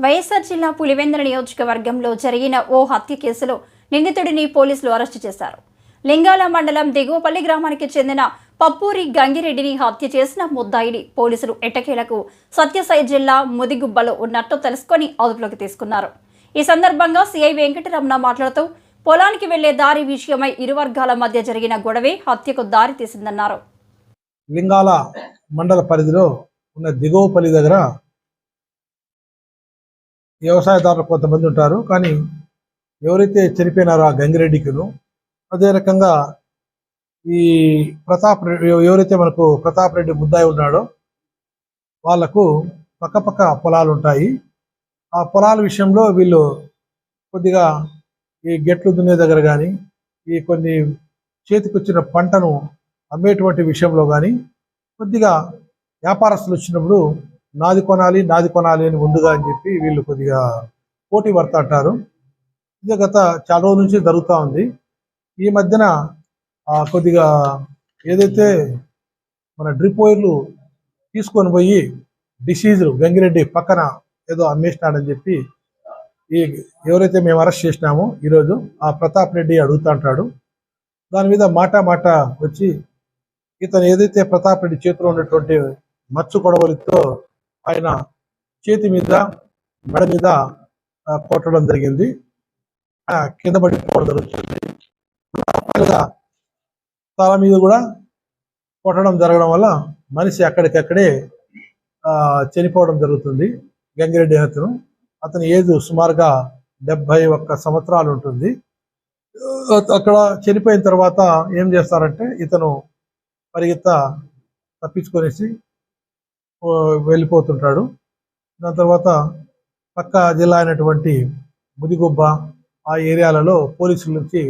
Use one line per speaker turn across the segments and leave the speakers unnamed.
వైఎస్ఆర్ జిల్లా పులివెందుల నియోజకవర్గంలో జరిగిన ఓ హత్య కేసులో నిందితుడిని పోలీసులు అరెస్టు చేశారు. లింగాల మండలం దిగువపల్లి గ్రామానికి చెందిన పప్పూరి గంగిరెడ్డిని హత్య చేసిన ముద్దాయిని పోలీసులు ఎట్టకేలకు సత్యసాయి జిల్లా ముదిగుబ్బలో ఉన్నట్టు తెలుసుకొని అదుపులోకి తీసుకున్నారు. ఈ సందర్భంగా సిఐ వెంకటరమణ మాట్లాడుతూ పొలానికి వెళ్లే దారి విషయమై ఇరు వర్గాల మధ్య జరిగిన గొడవే హత్యకు దారి తీసిందన్నారు.
లింగాల మండల పరిధిలో ఉన్న దిగువపల్లి దగ్గర వ్యవసాయదారులు కొంతమంది ఉంటారు. కానీ ఎవరైతే చనిపోయినారో ఆ గంగిరెడ్డికిను, అదే రకంగా ఈ ప్రతాప్ రెడ్డి, ఎవరైతే మనకు ప్రతాప్ రెడ్డి ముద్దాయి ఉన్నాడో వాళ్లకు పక్కపక్క పొలాలు ఉంటాయి. ఆ పొలాల విషయంలో వీళ్ళు కొద్దిగా ఈ గెట్లు దున్నే దగ్గర కానీ, ఈ కొన్ని చేతికొచ్చిన పంటను అమ్మేటువంటి విషయంలో కానీ కొద్దిగా వ్యాపారస్తులు వచ్చినప్పుడు నాది కొనాలి అని ముందుగా అని చెప్పి వీళ్ళు కొద్దిగా పోటీ పడుతుంటారు. ఇది గత చాలా రోజుల నుంచి జరుగుతూ ఉంది. ఈ మధ్యన కొద్దిగా ఏదైతే మన డ్రిప్ వైర్లు తీసుకొని పోయి డిసీజులు గంగిరెడ్డి పక్కన ఏదో అమ్మేసినాడని చెప్పి ఈ ఎవరైతే మేము అరెస్ట్ చేసినామో ఈరోజు ఆ ప్రతాప్ రెడ్డి అడుగుతూ ఉంటాడు. దాని మీద మాట వచ్చి ఇతను ఏదైతే ప్రతాప్ రెడ్డి చేతిలో ఉన్నటువంటి మచ్చు కొడవలితో ఆయన చేతి మీద మెడ మీద కొట్టడం జరిగింది. కింద పడిపోవడం జరుగుతుంది. తల మీద కూడా కొట్టడం జరగడం వల్ల మనిషి అక్కడికక్కడే చనిపోవడం జరుగుతుంది. గంగిరెడ్డి అతని ఏజ్ సుమారుగా 71 సంవత్సరాలు ఉంటుంది. అక్కడ చనిపోయిన తర్వాత ఏం చేస్తారంటే ఇతను పరిగెత్త తప్పించుకొనేసి వెళ్ళిపోతుంటాడు. దాని తర్వాత పక్క జిల్లా అయినటువంటి ముదిగుబ్బ ఆ ఏరియాలలో పోలీసుల నుంచి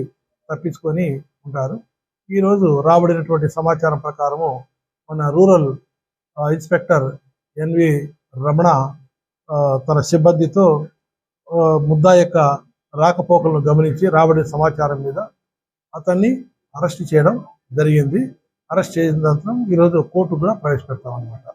తప్పించుకొని ఉంటారు. ఈరోజు రాబడినటువంటి సమాచారం ప్రకారము మన రూరల్ ఇన్స్పెక్టర్ ఎన్వి రమణ తన సిబ్బందితో ముద్దా యొక్క రాకపోకలను గమనించి రాబడిన సమాచారం మీద అతన్ని అరెస్ట్ చేయడం జరిగింది. అరెస్ట్ చేసిన తర్వాత ఈరోజు కోర్టు కూడా ప్రవేశపెడతాం అన్నమాట.